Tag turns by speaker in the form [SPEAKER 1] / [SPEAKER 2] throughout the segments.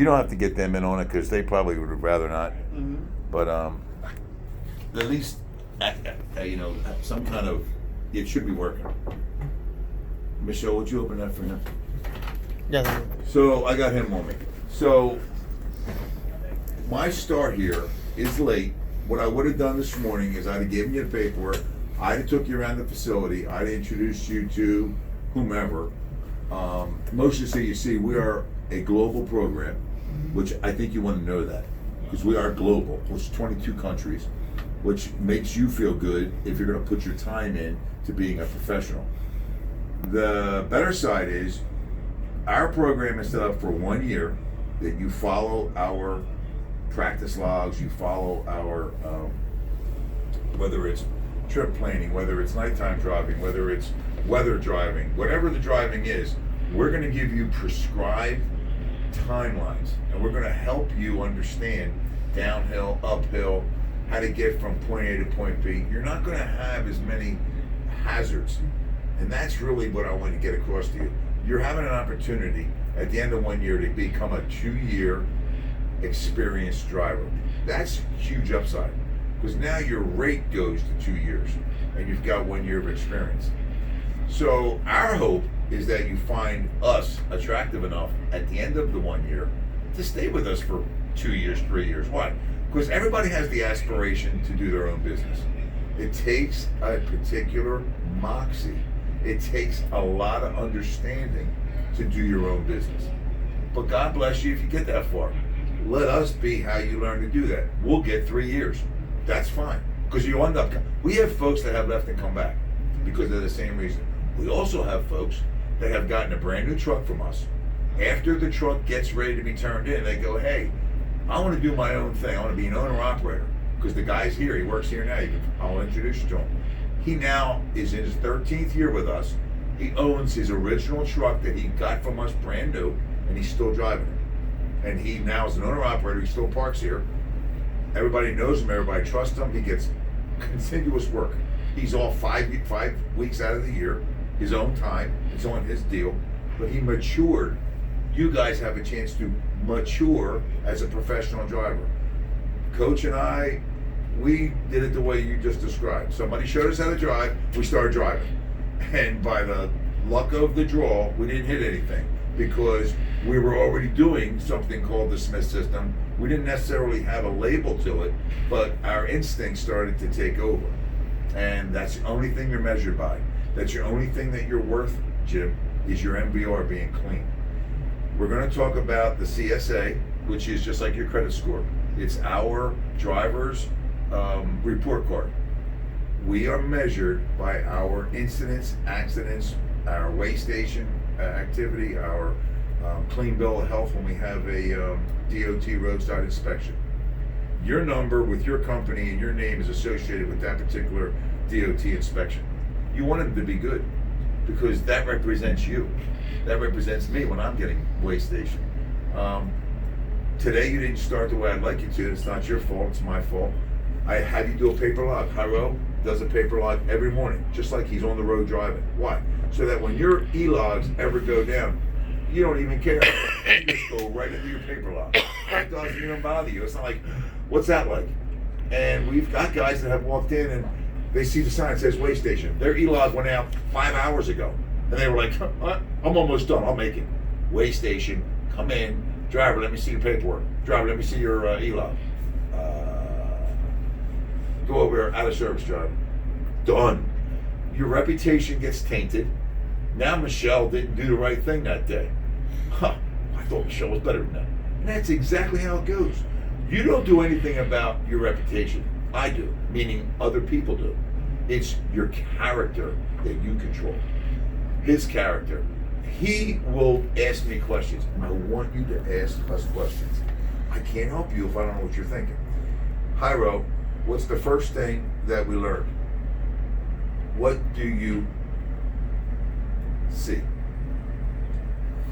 [SPEAKER 1] You don't have to get them in on it because they probably would rather not.
[SPEAKER 2] Mm-hmm.
[SPEAKER 1] But at least some kind of it should be working. Michelle, would you open that for him?
[SPEAKER 3] Yeah.
[SPEAKER 1] So I got him on me. So my start here is late. What I would have done this morning is I'd have given you the paperwork. I'd have took you around the facility. I'd have introduced you to whomever. Most of you see, we are a global program, which I think you want to know that, because we are global, which is 22 countries, which makes you feel good if you're going to put your time in to being a professional. The better side is our program is set up for 1 year, that you follow our practice logs, you follow our, whether it's trip planning, whether it's nighttime driving, whether it's weather driving, whatever the driving is, we're going to give you prescribed timelines, and we're going to help you understand downhill, uphill, how to get from point A to point B. You're not going to have as many hazards, and that's really what I want to get across to you. You're having an opportunity at the end of 1 year to become a 2-year experienced driver. That's huge upside, because now your rate goes to 2 years and you've got 1 year of experience. So our hope is that you find us attractive enough at the end of the 1 year to stay with us for 2 years, 3 years. Why? Because everybody has the aspiration to do their own business. It takes a particular moxie. It takes a lot of understanding to do your own business. But God bless you if you get that far. Let us be how you learn to do that. We'll get 3 years. That's fine. Because you end up, we have folks that have left and come back because of the same reason. We also have folks that have gotten a brand new truck from us. After the truck gets ready to be turned in, they go, hey, I want to do my own thing. I want to be an owner-operator. Because the guy's here. He works here now. I'll introduce you to him. He now is in his 13th year with us. He owns his original truck that he got from us brand new, and he's still driving it. And he now is an owner-operator. He still parks here. Everybody knows him. Everybody trusts him. He gets continuous work. He's all 5 weeks out of the year, his own time. It's on his deal. But he matured. You guys have a chance to mature as a professional driver. Coach and I, we did it the way you just described. Somebody showed us how to drive, we started driving. And by the luck of the draw, we didn't hit anything because we were already doing something called the Smith system. We didn't necessarily have a label to it, but our instincts started to take over. And that's the only thing you're measured by. That's your only thing that you're worth, Jim, is your MVR being clean. We're going to talk about the CSA, which is just like your credit score. It's our driver's report card. We are measured by our incidents, accidents, our weigh station activity, our clean bill of health when we have a DOT roadside inspection. Your number with your company and your name is associated with that particular DOT inspection. You want it to be good because that represents you. That represents me when I'm getting weigh station. Today you didn't start the way I'd like you to. It's not your fault, it's my fault. I have you do a paper log. Hyro does a paper log every morning, just like he's on the road driving. Why? So that when your e-logs ever go down, you don't even care. You just go right into your paper log. It doesn't even bother you. It's not like, what's that like? And we've got guys that have walked in and they see the sign that says weigh station. Their e-log went out 5 hours ago. And they were like, I'm almost done, I'll make it. Weigh station, come in. Driver, let me see your paperwork. Driver, let me see your e-log. Go over here, out of service, driver. Done. Your reputation gets tainted. Now Michelle didn't do the right thing that day. Huh, I thought Michelle was better than that. And that's exactly how it goes. You don't do anything about your reputation. I do, meaning other people do. It's your character that you control. His character. He will ask me questions. I want you to ask us questions. I can't help you if I don't know what you're thinking. Hyro, what's the first thing that we learned? What do you see?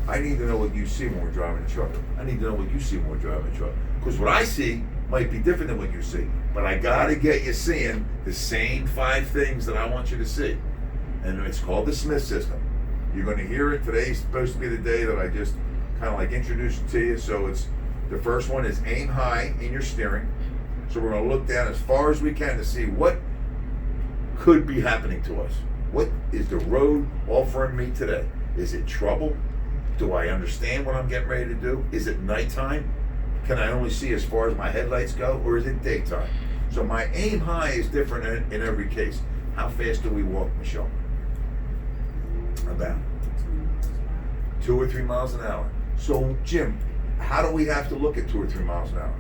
[SPEAKER 1] I need to know what you see when we're driving a truck. I need to know what you see when we're driving a truck. Because what I see might be different than what you see. But I gotta get you seeing the same 5 things that I want you to see. And it's called the Smith system. You're going to hear it. Today's supposed to be the day that I just kind of like introduce it to you. So it's The first one is aim high in your steering. So we're going to look down as far as we can to see what could be happening to us. What is the road offering me today? Is it trouble? Do I understand what I'm getting ready to do? Is it nighttime? Can I only see as far as my headlights go, or is it daytime? So my aim high is different in every case. How fast do we walk, Michelle? About 2 or 3 miles an hour. So, Jim, how do we have to look at 2 or 3 miles an hour?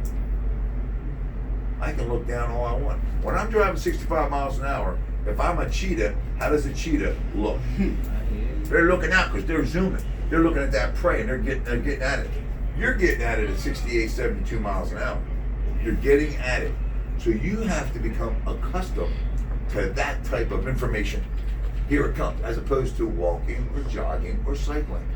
[SPEAKER 1] I can look down all I want. When I'm driving 65 miles an hour, if I'm a cheetah, how does a cheetah look? They're looking out because they're zooming. They're looking at that prey and they're getting at it. You're getting at it at 68, 72 miles an hour. You're getting at it. So you have to become accustomed to that type of information. Here it comes, as opposed to walking or jogging or cycling.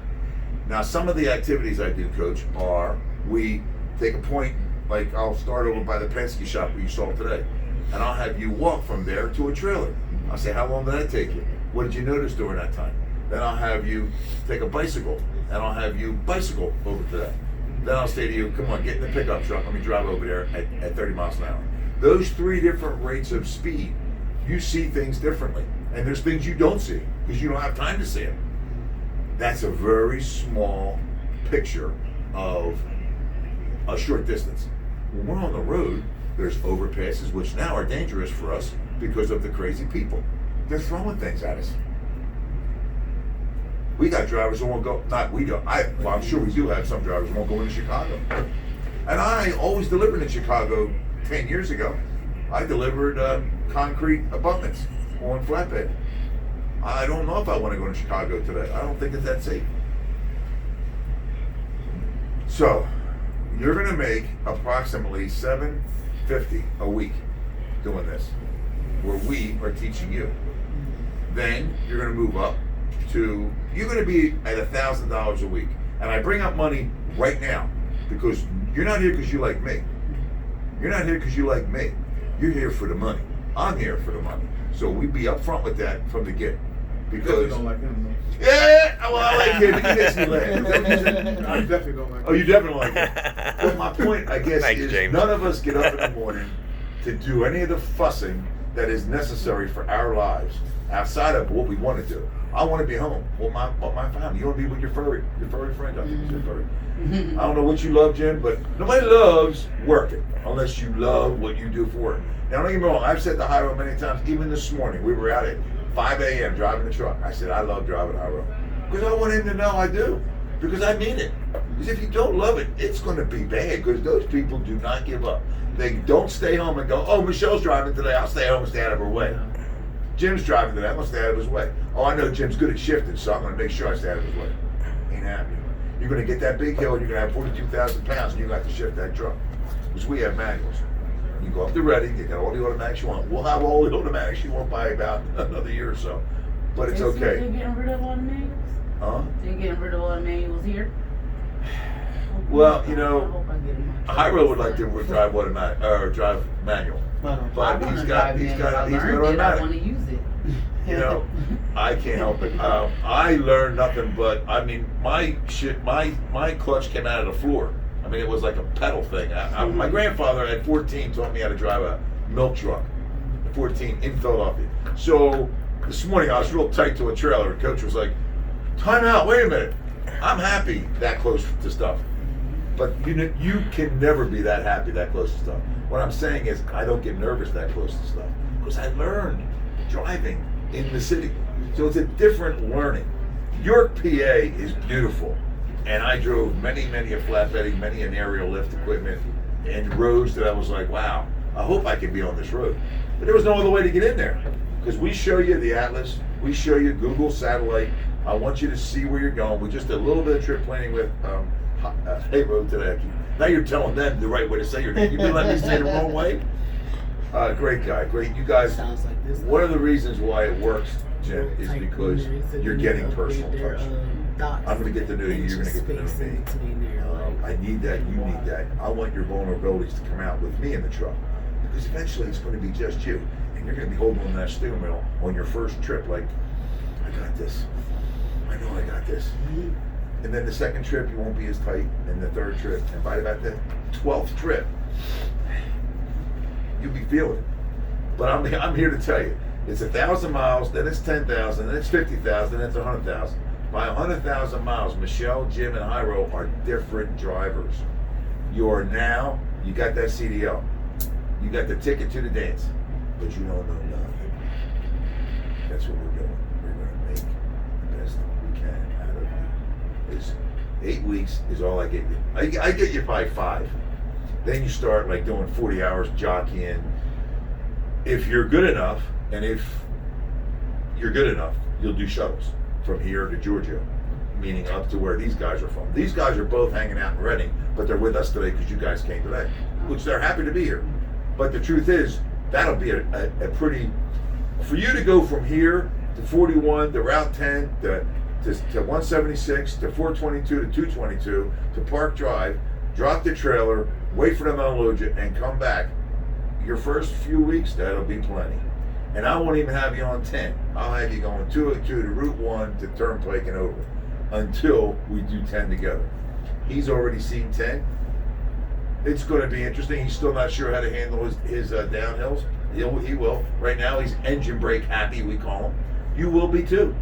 [SPEAKER 1] Now, some of the activities I do, Coach, are we take a point, like I'll start over by the Penske shop where you saw today, and I'll have you walk from there to a trailer. I'll say, how long did that take you? What did you notice during that time? Then I'll have you take a bicycle, and I'll have you bicycle over to that. Then I'll say to you, come on, get in the pickup truck, let me drive over there at 30 miles an hour. Those 3 different rates of speed, you see things differently. And there's things you don't see because you don't have time to see them. That's a very small picture of a short distance. When we're on the road, there's overpasses, which now are dangerous for us because of the crazy people. They're throwing things at us. We got drivers who won't go, not we don't, well, I'm sure we do have some drivers who won't go into Chicago. And I always delivered in Chicago 10 years ago. I delivered concrete abutments on flatbed. I don't know if I want to go to Chicago today. I don't think it's that safe. So, you're going to make approximately $750 a week doing this, where we are teaching you. Then you're going to move up to, you're going to be at $1,000 a week. And I bring up money right now because you're not here because you like me. You're not here because you like me. You're here for the money. I'm here for the money. So we be upfront with that from the get. Because
[SPEAKER 2] don't like him, though.
[SPEAKER 1] yeah, well, I like him. He makes me laugh. Is that what you said?
[SPEAKER 2] I definitely don't like him.
[SPEAKER 1] Oh, you definitely like him. But my point, I guess,
[SPEAKER 3] Thank you,
[SPEAKER 1] is
[SPEAKER 3] James.
[SPEAKER 1] none of us get up in the morning to do any of the fussing that is necessary for our lives outside of what we want to do. I want to be home with my family. You want to be with your furry friend. I think you said furry. I don't know what you love, Jim, but nobody loves working unless you love what you do for work. Now, don't get me wrong. I've said to Hyro many times, even this morning, we were out at 5 a.m. driving the truck. I said, I love driving Hyro. Because I want him to know I do. Because I mean it. Because if you don't love it, it's going to be bad. Because those people do not give up. They don't stay home and go, oh, Michelle's driving today. I'll stay home and stay out of her way. Jim's driving today. I'm going to stay out of his way. Oh, I know Jim's good at shifting, so I'm going to make sure I stay out of his way. Ain't happening. You're going to get that big hill and you're going to have 42,000 pounds and you got to shift that truck. Because we have manuals. You go up to Reading, you got all the automatics you want. We'll have all the automatics you want by about another year or so. But it's okay.
[SPEAKER 4] They're getting rid of all the manuals?
[SPEAKER 1] Huh?
[SPEAKER 4] They're getting rid of all the manuals here?
[SPEAKER 1] Well, you know,
[SPEAKER 4] I hope I get them.
[SPEAKER 1] Hyro would like to drive automatic or drive manual. But
[SPEAKER 4] I
[SPEAKER 1] he's
[SPEAKER 4] wanna
[SPEAKER 1] got
[SPEAKER 4] drive manual. I learned it. I
[SPEAKER 1] automatic.
[SPEAKER 4] want to use it.
[SPEAKER 1] You know, I can't help it. I learned nothing but, I mean, my clutch came out of the floor. I mean, it was like a pedal thing. My grandfather at 14 taught me how to drive a milk truck. At 14 in Philadelphia. So this morning I was real tight to a trailer. The coach was like, time out, wait a minute. I'm happy that close to stuff. But you can never be that happy that close to stuff. What I'm saying is I don't get nervous that close to stuff. Because I learned driving in the city. So it's a different learning. York, PA is beautiful. And I drove many a flatbedding, many an aerial lift equipment and roads that I was like, wow, I hope I can be on this road. But there was no other way to get in there. Because we show you the Atlas, we show you Google Satellite. I want you to see where you're going. We just did a little bit of trip planning with Hey Road today. Now you're telling them the right way to say your name. You've been letting me say the wrong way? Great guy, great. You guys,
[SPEAKER 5] Sounds like this.
[SPEAKER 1] one of the reasons why it works, Jim, is because you're getting personal touch. I'm going to get to know you, you're going to get to know me. I need that, you need that. I want your vulnerabilities to come out with me in the truck. Because eventually it's going to be just you. And you're going to be holding on that steering wheel on your first trip like, I got this. I know I got this. And then the second trip, you won't be as tight. And the third trip. And by about the 12th trip, you'll be feeling it. But I'm here to tell you, it's 1,000 miles, then it's 10,000, then it's 50,000, then it's 100,000. By 100,000 miles, Michelle, Jim, and Hyro are different drivers. You got that CDL. You got the ticket to the dance, but you don't know nothing. That's what we're doing. We're going to make the best we can out of you. It's 8 weeks is all I get you. I get you by 5. Then you start like doing 40 hours jockeying. If you're good enough, and if you're good enough, you'll do shuttles from here to Georgia, meaning up to where these guys are from. These guys are both hanging out in Reading, but they're with us today because you guys came today, which they're happy to be here. But the truth is, that'll be a pretty, for you to go from here to 41, to Route 10, to 176, to 422, to 222, to Park Drive, drop the trailer, wait for them to unload you, and come back. Your first few weeks, that'll be plenty. And I won't even have you on 10. I'll have you going 202 to Route 1 to Turnpike and over until we do 10 together. He's already seen 10. It's going to be interesting. He's still not sure how to handle his downhills. He will. Right now, he's engine brake happy, we call him. You will be too.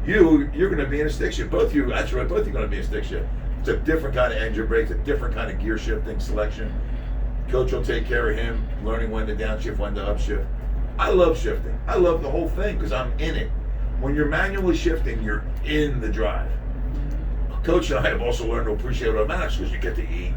[SPEAKER 1] You're going to be in a stick shift. Both of you, that's right, both of you are going to be in a stick shift. It's a different kind of engine brake, a different kind of gear shifting selection. Coach will take care of him, learning when to downshift, when to upshift. I love shifting. I love the whole thing because I'm in it. When you're manually shifting, you're in the drive. Coach and I have also learned to appreciate automatics because you get to eat.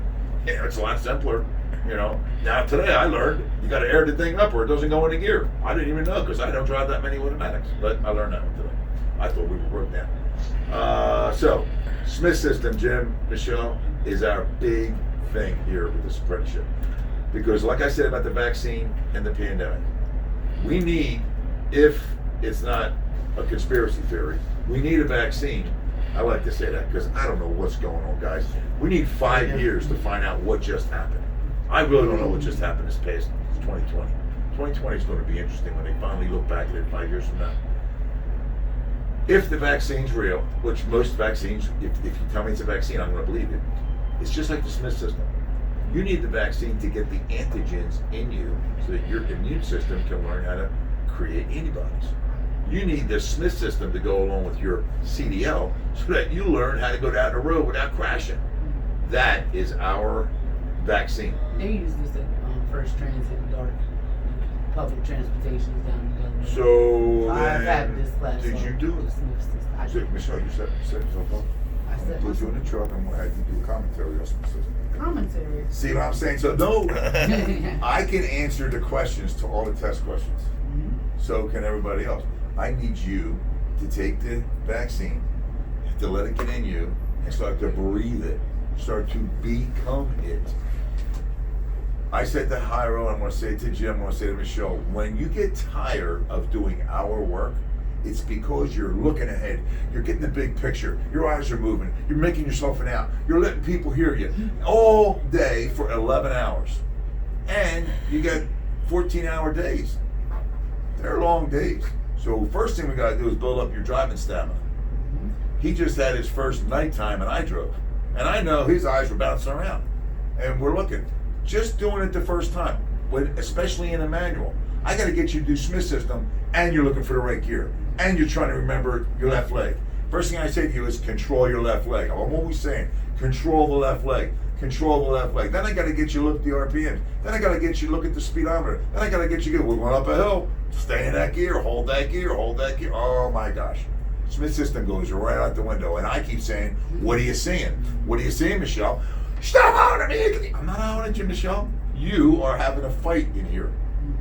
[SPEAKER 1] Yeah, it's a lot simpler, you know. Now today I learned you got to air the thing up or it doesn't go into gear. I didn't even know because I don't drive that many automatics, but I learned that one today. I thought we were broke down. So Smith System, Jim, Michelle, is our big thing here with this apprenticeship. Because like I said about the vaccine and the pandemic, we need, if it's not a conspiracy theory, we need a vaccine. I like to say that because I don't know what's going on, guys. We need 5 years to find out what just happened. I really don't know what just happened this past 2020. 2020 is going to be interesting when they finally look back at it 5 years from now. If the vaccine's real, which most vaccines, if you tell me it's a vaccine, I'm going to believe it. It's just like the Smith system. You need the vaccine to get the antigens in you so that your immune system can learn how to create antibodies. You need the Smith system to go along with your CDL so that you learn how to go down the road without crashing. That is our vaccine.
[SPEAKER 4] They use this at First Transit, dark public transportation down in Delaware.
[SPEAKER 1] So
[SPEAKER 4] I've had this class.
[SPEAKER 1] did you do it?
[SPEAKER 4] I
[SPEAKER 1] So, Michelle, you set yourself up.
[SPEAKER 4] I said
[SPEAKER 1] Put you in the truck and we'll have you do a commentary on Smith system.
[SPEAKER 4] commentary.
[SPEAKER 1] See what I'm saying? So no, I can answer the questions to all the test questions. So can everybody else. I need you to take the vaccine, to let it get in you, and start to breathe it. Start to become it. I said to Hyro, I'm going to say it to Jim, I'm going to say it to Michelle, when you get tired of doing our work, it's because you're looking ahead. You're getting the big picture. Your eyes are moving. You're making yourself an out. You're letting people hear you all day for 11 hours. And you got 14-hour days. They're long days. So first thing we got to do is build up your driving stamina. He just had his first nighttime and I drove. And I know his eyes were bouncing around. And we're looking. Just doing it the first time, especially in a manual. I got to get you to do Smith system and you're looking for the right gear. And you're trying to remember your left leg. First thing I say to you is control your left leg. I'm always saying, control the left leg. Control the left leg. Then I got to get you to look at the RPM. Then I got to get you to look at the speedometer. Then I got to get you to we're going up a hill. Stay in that gear. Hold that gear. Hold that gear. Oh my gosh. Smith system goes right out the window. And I keep saying, what are you seeing? What are you seeing, Michelle? Stop hollering at me. I'm not hollering at you, Michelle. You are having a fight in here.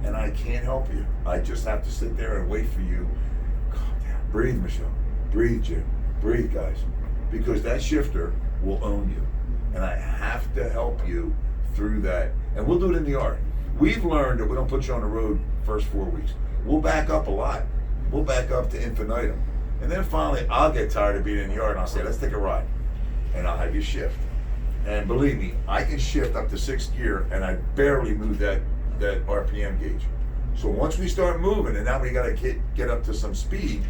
[SPEAKER 1] And I can't help you. I just have to sit there and wait for you. Calm down. Breathe, Michelle. Breathe, Jim. Breathe, guys. Because that shifter will own you. And I have to help you through that. And we'll do it in the yard. We've learned that we don't put you on the road first 4 weeks. We'll back up a lot. We'll back up to infinitum. And then finally, I'll get tired of being in the yard and I'll say, let's take a ride. And I'll have you shift. And believe me, I can shift up to 6th gear and I barely move that RPM gauge. So once we start moving and now we got to get up to some speed,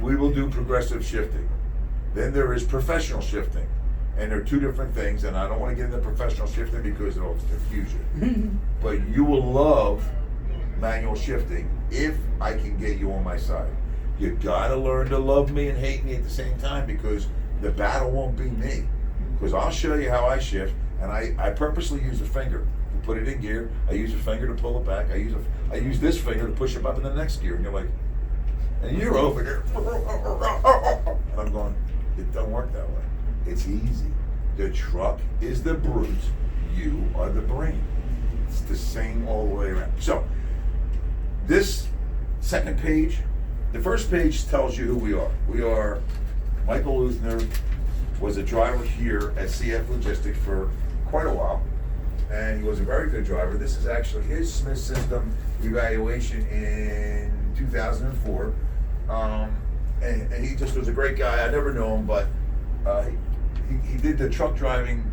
[SPEAKER 1] we will do progressive shifting. Then there is professional shifting. And they're two different things, and I don't want to get into professional shifting because it'll confuse you. But you will love manual shifting if I can get you on my side. You gotta learn to love me and hate me at the same time, because the battle won't be me. Because I'll show you how I shift, and I purposely use a finger to put it in gear. I use a finger to pull it back. I use this finger to push it up in the next gear. And you're like, and you're over there, and I'm going, it doesn't work that way. It's easy. The truck is the brute. You are the brain. It's the same all the way around. So, this second page, the first page tells you who we are. We are Michael Luthner, was a driver here at CF Logistics for quite a while, and he was a very good driver. This is actually his Smith System evaluation in 2004, and he just was a great guy. I never knew him, but he did the truck driving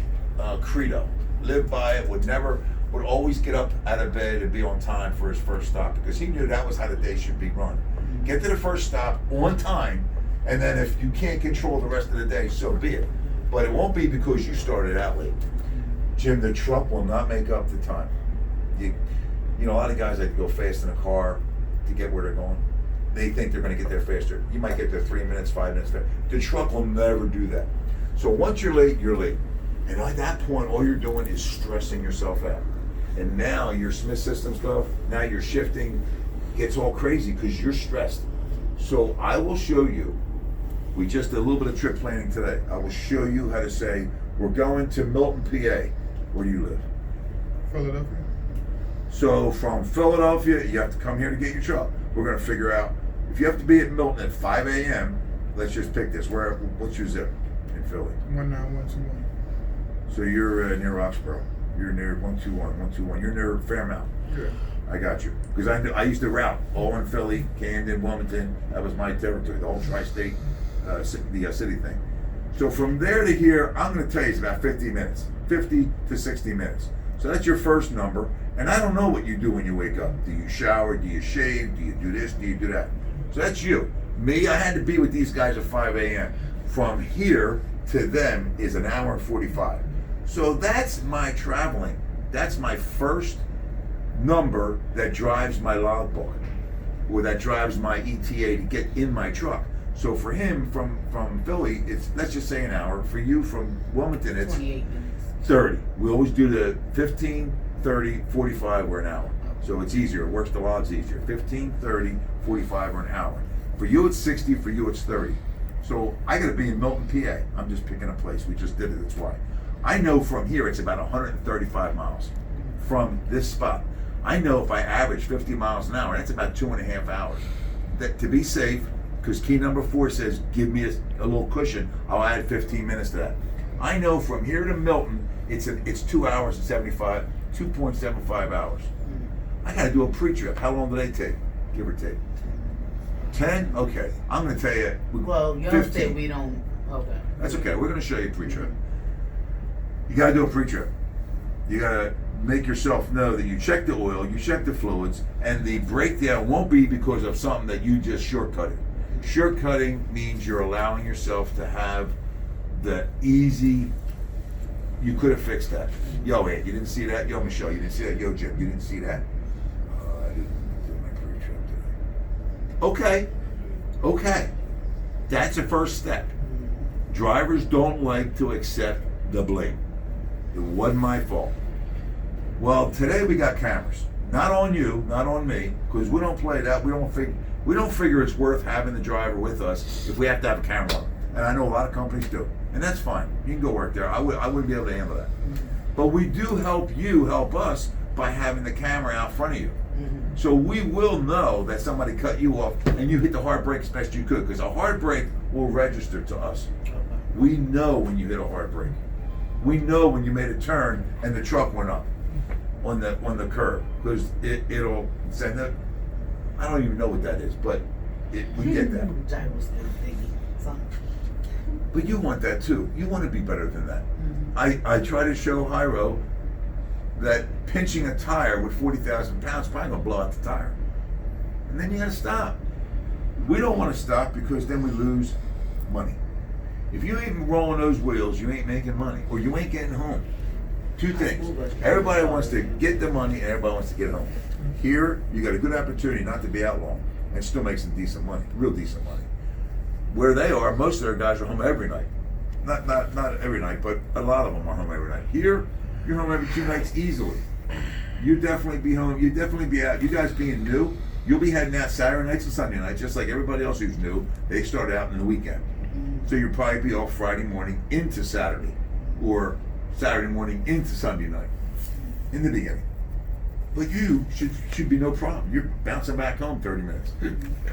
[SPEAKER 1] credo. Lived by it. Would always get up out of bed and be on time for his first stop, because he knew that was how the day should be run. Get to the first stop on time, and then if you can't control the rest of the day, so be it. But it won't be because you started out late. Jim, the truck will not make up the time. You know, a lot of guys like to go fast in a car to get where they're going. They think they're going to get there faster. You might get there 3 minutes, 5 minutes faster. The truck will never do that. So once you're late, you're late. And at that point, all you're doing is stressing yourself out. And now your Smith System stuff, now your shifting gets all crazy because you're stressed. So I will show you, we just did a little bit of trip planning today. I will show you how to say, we're going to Milton, PA. Where do you live?
[SPEAKER 2] Philadelphia.
[SPEAKER 1] So from Philadelphia, you have to come here to get your truck. We're going to figure out, if you have to be at Milton at 5 a.m., let's just pick this. What's your zip in Philly?
[SPEAKER 2] 19121.
[SPEAKER 1] So you're near Roxborough. You're near 121. You're near Fairmount.
[SPEAKER 2] Yeah.
[SPEAKER 1] I got you. Because I used to route all in Philly, Camden, Wilmington. That was my territory, the whole tri-state city thing. So from there to here, I'm going to tell you it's about 50 minutes. 50 to 60 minutes. So that's your first number. And I don't know what you do when you wake up. Do you shower? Do you shave? Do you do this? Do you do that? So that's you. Me, I had to be with these guys at 5 a.m. From here to them is an hour and 45. So that's my traveling. That's my first number that drives my logbook, or that drives my ETA to get in my truck. So for him, from Philly, it's, let's just say, an hour. For you, from Wilmington, it's
[SPEAKER 4] 28 minutes.
[SPEAKER 1] 30. We always do the 15, 30, 45, or an hour. So it's easier. It works the odds easier. 15, 30, 45, or an hour. For you, it's 60. For you, it's 30. So I got to be in Milton, PA. I'm just picking a place. We just did it. That's why. I know from here it's about 135 miles from this spot. I know if I average 50 miles an hour, that's about 2.5 hours. That, to be safe, because key number 4 says give me a little cushion, I'll add 15 minutes to that. I know from here to Milton, it's 2 hours and 2.75 hours. I got to do a pre-trip. How long do they take, give or take? 10? Okay. I'm going to tell you.
[SPEAKER 4] Well, you
[SPEAKER 1] 15.
[SPEAKER 4] understand we don't. Okay.
[SPEAKER 1] That's okay. We're going to show you a pre-trip. You got to do a pre-trip. You got to make yourself know that you check the oil, you check the fluids, and the breakdown won't be because of something that you just shortcutted. Shortcutting means you're allowing yourself to have the easy, you could have fixed that. Yo, Ed, you didn't see that? Yo, Michelle, you didn't see that? Yo, Jim, you didn't see that? I didn't do my pre-trip today. Okay. That's a first step. Drivers don't like to accept the blame. It wasn't my fault. Well, today we got cameras. Not on you, not on me, because we don't play that. We don't figure it's worth having the driver with us if we have to have a camera on. And I know a lot of companies do. And that's fine. You can go work there. I wouldn't be able to handle that. But we do help you help us by having the camera out front of you. So we will know that somebody cut you off and you hit the hard brake as best you could, because a hard brake will register to us. We know when you hit a hard brake. We know when you made a turn and the truck went up on the curb, because it'll send it. I don't even know what that is, but we get that. But you want that too. You want to be better than that. I try to show Jairo that pinching a tire with 40,000 pounds probably gonna blow out the tire, and then you gotta stop. We don't want to stop because then we lose money. If you ain't rolling those wheels, you ain't making money, or you ain't getting home. Two things. Everybody wants to get the money, and everybody wants to get home. Here, you got a good opportunity not to be out long and still make some decent money, real decent money. Where they are, most of their guys are home every night. Not every night, but a lot of them are home every night. Here, you're home every 2 nights easily. You definitely be home. You definitely be out. You guys being new, you'll be heading out Saturday nights and Sunday nights, just like everybody else who's new. They start out in the weekend, so you'll probably be off Friday morning into Saturday, or Saturday morning into Sunday night, in the beginning. But you should be no problem. You're bouncing back home 30 minutes.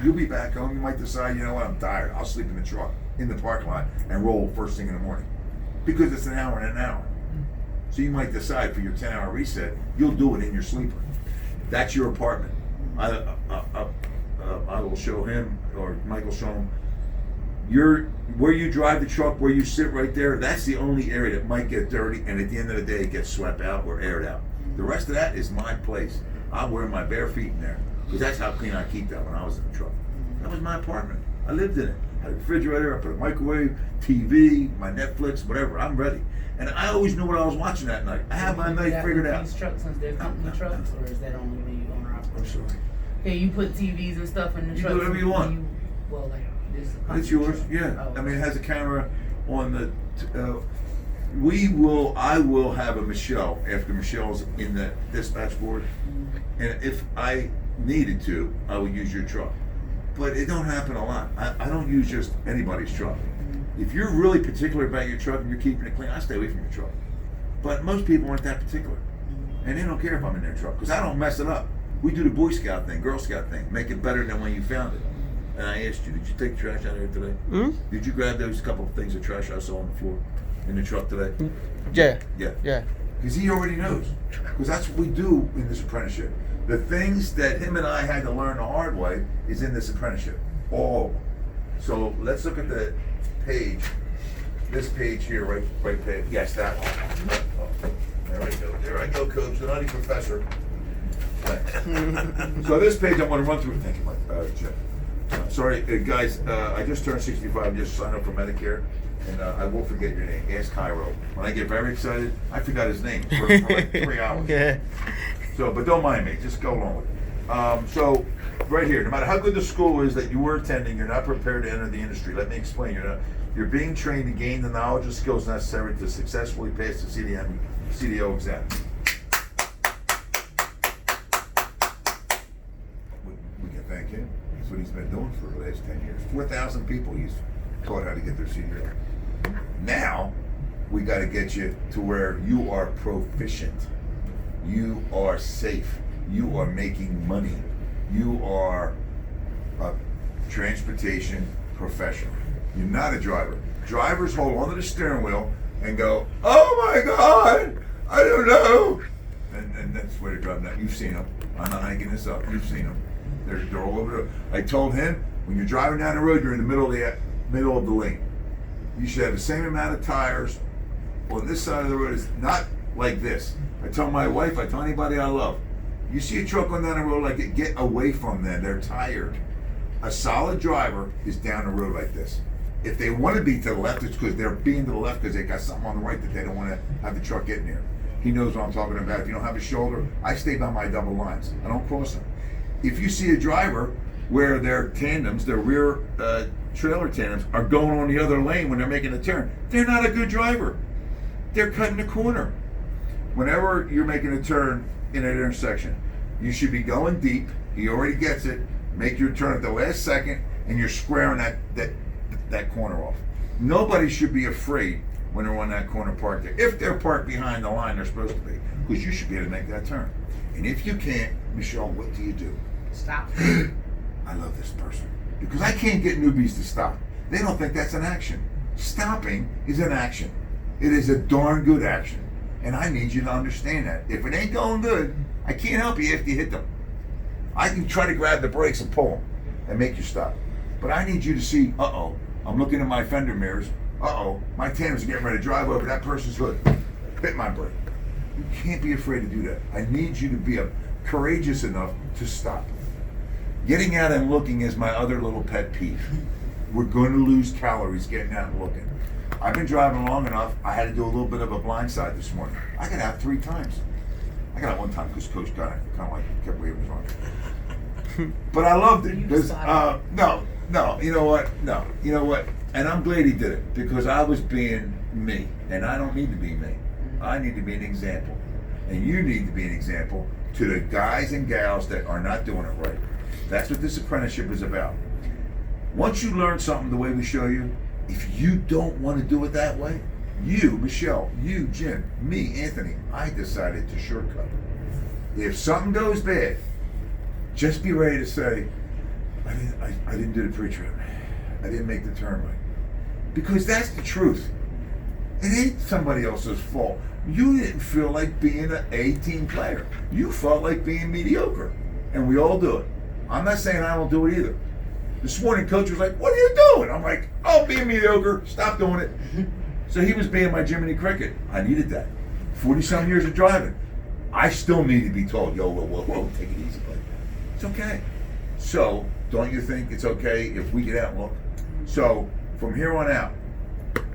[SPEAKER 1] You'll be back home. You might decide, you know what, I'm tired. I'll sleep in the truck, in the parking lot, and roll first thing in the morning, because it's an hour and an hour. So you might decide for your 10-hour reset, you'll do it in your sleeper. That's your apartment. I will show him, or Mike will show him, where you drive the truck, where you sit right there, that's the only area that might get dirty, and at the end of the day, it gets swept out or aired out. The rest of that is my place. I'm wearing my bare feet in there, because that's how clean I keep that when I was in the truck. That was my apartment. I lived in it. I had a refrigerator, I put a microwave, TV, my Netflix, whatever. I'm ready. And I always knew what I was watching that night. I had my night figured out.
[SPEAKER 4] These trucks, since they're company trucks, or is that only when you own or operate?
[SPEAKER 1] I'm sorry.
[SPEAKER 4] Yeah, you put TVs and stuff in the
[SPEAKER 1] You
[SPEAKER 4] trucks.
[SPEAKER 1] do whatever you want.
[SPEAKER 4] Well, like this is a company
[SPEAKER 1] It's yours,
[SPEAKER 4] truck.
[SPEAKER 1] yeah.
[SPEAKER 4] Oh,
[SPEAKER 1] I mean, it has a camera on the. I will have a Michelle after Michelle's in the dispatch board, and if I needed to, I would use your truck. But it don't happen a lot. I don't use just anybody's truck. If you're really particular about your truck and you're keeping it clean, I stay away from your truck. But most people aren't that particular, and they don't care if I'm in their truck, because I don't mess it up. We do the Boy Scout thing, Girl Scout thing, make it better than when you found it. And I asked you, did you take the trash out of here today? Did you grab those couple of things of trash I saw on the floor in the truck today?
[SPEAKER 3] Yeah.
[SPEAKER 1] Yeah. Because he already knows. Because that's what we do in this apprenticeship. The things that him and I had to learn the hard way is in this apprenticeship. All of them. So let's look at the page. This page here, right page. Yes, that one. Oh, there I go, Coach, the nutty professor. So this page I'm going to run through. Thank you, Mike. Jim. Sorry, guys. I just turned 65. I just signed up for Medicare, and I won't forget your name. Ask Cairo. When I get very excited, I forgot his name for like 3 hours.
[SPEAKER 3] Yeah.
[SPEAKER 1] So, but don't mind me. Just go along with it. So, right here, no matter how good the school is that you were attending, you're not prepared to enter the industry. Let me explain. You're being trained to gain the knowledge and skills necessary to successfully pass the CDO exam. We can thank him. That's what he's been doing for the last 10 years. 4,000 people he's taught how to get their CDO. Now, we got to get you to where you are proficient. You are safe. You are making money. You are a transportation professional. You're not a driver. Drivers hold onto the steering wheel and go, "Oh my God, I don't know," and that's where they're driving now. You've seen them. I'm not making this up. You've seen them. They're all over. I told him, when you're driving down the road, you're in the middle of the lane. You should have the same amount of tires on this side of the road. It's not like this. I tell my wife, I tell anybody I love, you see a truck going down the road like it, get away from them. They're tired. A solid driver is down the road like this. If they want to be to the left, it's because they're being to the left because they got something on the right that they don't want to have the truck getting there. He knows what I'm talking about. If you don't have a shoulder, I stay by my double lines. I don't cross them. If you see a driver where their tandems, their rear trailer tandems, are going on the other lane when they're making a turn, they're not a good driver. They're cutting the corner. Whenever you're making a turn in an intersection, you should be going deep. He already gets it. Make your turn at the last second, and you're squaring that corner off. Nobody should be afraid when they're on that corner parked there. If they're parked behind the line they're supposed to be, because you should be able to make that turn. And if you can't, Michelle, what do?
[SPEAKER 4] Stop.
[SPEAKER 1] I love this person. Because I can't get newbies to stop. They don't think that's an action. Stopping is an action. It is a darn good action. And I need you to understand that. If it ain't going good, I can't help you after you hit them. I can try to grab the brakes and pull them and make you stop. But I need you to see, I'm looking in my fender mirrors. My tandem's are getting ready to drive over that person's hood. Hit my brake. You can't be afraid to do that. I need you to be courageous enough to stop. Getting out and looking is my other little pet peeve. We're going to lose calories getting out and looking. I've been driving long enough. I had to do a little bit of a blind side this morning. I got out 3 times. I got out 1 time because Coach kind of like kept waving his arm. But I loved it because no, you know what? No, you know what? And I'm glad he did it because I was being me, and I don't need to be me. I need to be an example, and you need to be an example to the guys and gals that are not doing it right. That's what this apprenticeship is about. Once you learn something the way we show you, if you don't want to do it that way, you, Michelle, you, Jim, me, Anthony, I decided to shortcut. If something goes bad, just be ready to say, I didn't do the pre-trip. I didn't make the turn right. Because that's the truth. It ain't somebody else's fault. You didn't feel like being an A-team player. You felt like being mediocre. And we all do it. I'm not saying I don't do it either. This morning, Coach was like, what are you doing? I'm like, oh, being mediocre. Stop doing it. So he was being my Jiminy Cricket. I needed that. 40-some years of driving. I still need to be told, yo, whoa, take it easy, buddy. It's okay. So, don't you think it's okay if we get out and look? So, from here on out,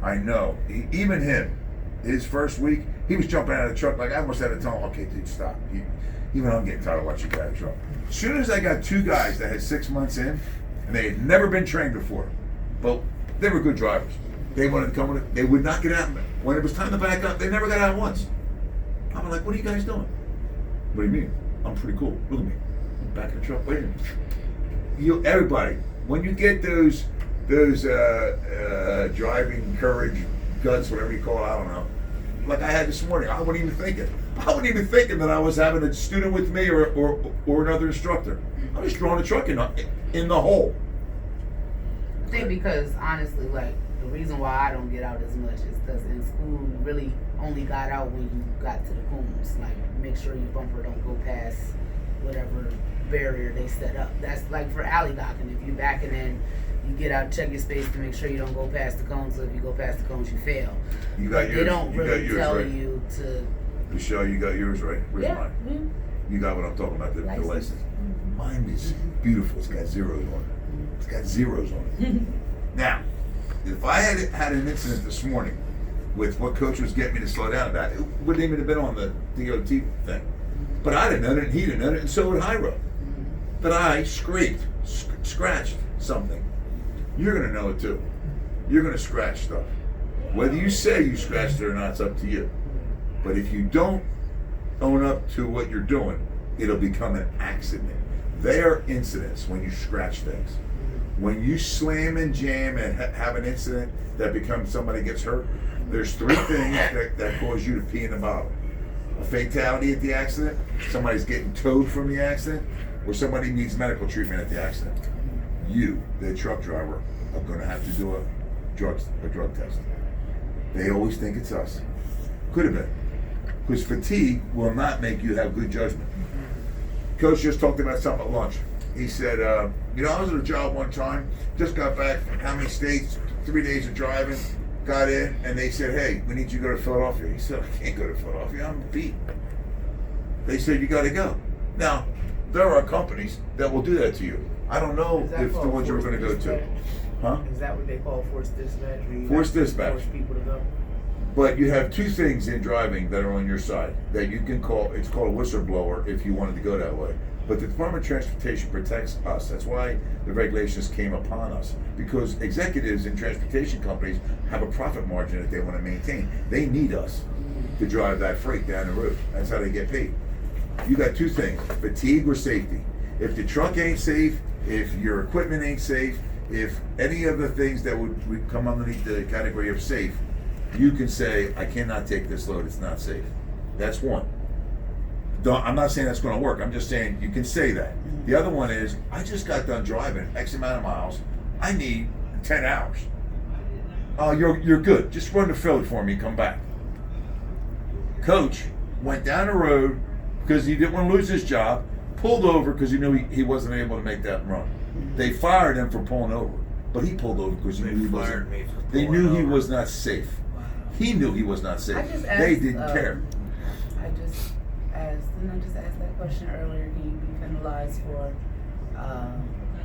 [SPEAKER 1] I know, even him, his first week, he was jumping out of the truck like I almost had to tell him, okay, dude, stop. Even I'm getting tired of watching you guys truck. As soon as I got 2 guys that had 6 months in, and they had never been trained before, but they were good drivers. They wanted to come with it. They would not get out. When it was time to back up, they never got out once. I'm like, what are you guys doing? What do you mean? I'm pretty cool. Look at me. I'm back in the truck. Wait a minute. Everybody, when you get those driving courage, guts, whatever you call it, I don't know. Like I had this morning, I wasn't even thinking. I wasn't even thinking that I was having a student with me or another instructor. I was throwing the truck in the hole.
[SPEAKER 4] I think because honestly, like the reason why I don't get out as much is because in school you really only got out when you got to the cooms. Like make sure your bumper don't go past whatever barrier they set up. That's like for alley docking. If you're backing in, you get out, check your space to make sure you don't go past the cones. So if you go past the cones, you fail.
[SPEAKER 1] You got yours.
[SPEAKER 4] They don't really tell
[SPEAKER 1] right?
[SPEAKER 4] you to.
[SPEAKER 1] Michelle, you got yours right. Where's
[SPEAKER 4] Yeah.
[SPEAKER 1] mine?
[SPEAKER 4] Mm-hmm.
[SPEAKER 1] You got what I'm talking about, the license.
[SPEAKER 4] Mm-hmm.
[SPEAKER 1] Mine is beautiful. It's got zeros on it. It's got zeros on it. Now, if I had an incident this morning with what Coach was getting me to slow down about, it wouldn't even have been on the DOT thing. But I didn't know it, and he didn't know it, and so would Hyro. But I scratched something. You're going to know it too. You're going to scratch stuff. Whether you say you scratched it or not, it's up to you. But if you don't own up to what you're doing, it'll become an accident. They are incidents when you scratch things. When you slam and jam and have an incident that becomes somebody gets hurt, there's 3 things that cause you to pee in the bottle. A fatality at the accident, somebody's getting towed from the accident, or somebody needs medical treatment at the accident. You, the truck driver, are going to have to do a drug test. They always think it's us. Could have been. Because fatigue will not make you have good judgment. Coach just talked about something at lunch. He said, I was at a job one time, just got back from how many states, 3 days of driving, got in, and they said, hey, we need you to go to Philadelphia. He said, I can't go to Philadelphia, I'm beat. They said, you got to go. Now, there are companies that will do that to you. I don't know if the ones you were going to go to. Huh?
[SPEAKER 4] Is that what they call forced dispatch?
[SPEAKER 1] Forced dispatch.
[SPEAKER 4] Force people to go?
[SPEAKER 1] But you have 2 things in driving that are on your side that you can call. It's called a whistleblower if you wanted to go that way. But the Department of Transportation protects us. That's why the regulations came upon us. Because executives in transportation companies have a profit margin that they want to maintain. They need us to drive that freight down the road. That's how they get paid. You got 2 things, fatigue or safety. If the truck ain't safe, if your equipment ain't safe, if any of the things that would come underneath the category of safe, you can say, I cannot take this load, it's not safe. That's one. I'm not saying that's going to work, I'm just saying you can say that. The other one is, I just got done driving X amount of miles, I need 10 hours. Oh, you're good, just run to Philly for me, come back. Coach went down the road because he didn't want to lose his job, pulled over because he knew he wasn't able to make that run. They fired him for pulling over, but he pulled over because he knew he wasn't. They knew he was not safe. He knew he was not safe. They didn't care.
[SPEAKER 5] I just asked that question earlier. Can you be penalized for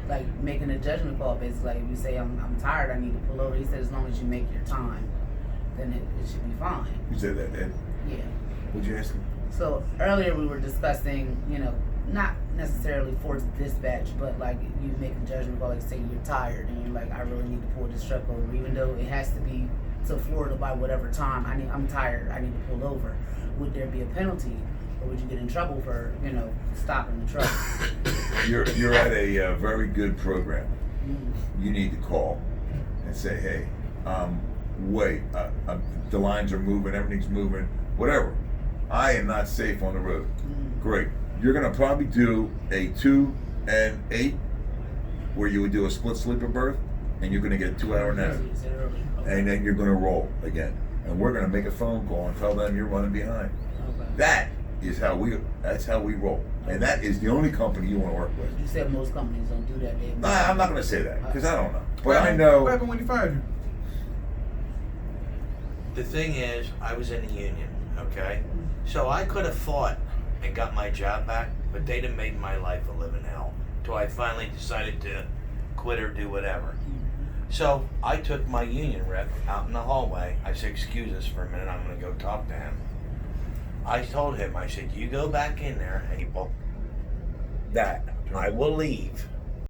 [SPEAKER 5] like making a judgment call? Basically, like if you say I'm tired, I need to pull over. He said as long as you make your time.
[SPEAKER 4] then it should be fine.
[SPEAKER 1] You said that, Ed?
[SPEAKER 4] Yeah.
[SPEAKER 1] What'd you ask him?
[SPEAKER 4] So earlier we were discussing, not necessarily for dispatch, but like you make a judgment call, like say you're tired and you're like, I really need to pull this truck over, even though it has to be to Florida by whatever time. I'm tired. I need to pull over. Would there be a penalty, or would you get in trouble for stopping the truck?
[SPEAKER 1] You're at a very good program.
[SPEAKER 4] Mm.
[SPEAKER 1] You need to call and say, hey, wait, the lines are moving, everything's moving, whatever. I am not safe on the road.
[SPEAKER 4] Mm.
[SPEAKER 1] Great. You're gonna probably do a 2 and 8, where you would do a split sleeper berth, and you're gonna get a 2-hour nap,
[SPEAKER 4] You said earlier. Okay.
[SPEAKER 1] and then you're gonna roll again. And we're gonna make a phone call and tell them you're running behind.
[SPEAKER 4] Okay.
[SPEAKER 1] That's how we roll, and that is the only company you want to work with.
[SPEAKER 4] You said most companies don't do that. They
[SPEAKER 1] Nah, I'm not gonna say that because I don't know, but
[SPEAKER 2] What
[SPEAKER 1] I
[SPEAKER 2] happened-
[SPEAKER 1] know.
[SPEAKER 2] What happened when he fired you?
[SPEAKER 6] The thing is, I was in the union, okay? So I could have fought and got my job back, but they'd have made my life a living hell till I finally decided to quit or do whatever. So I took my union rep out in the hallway. I said, excuse us for a minute, I'm gonna go talk to him. I told him, I said, you go back in there and people that I will leave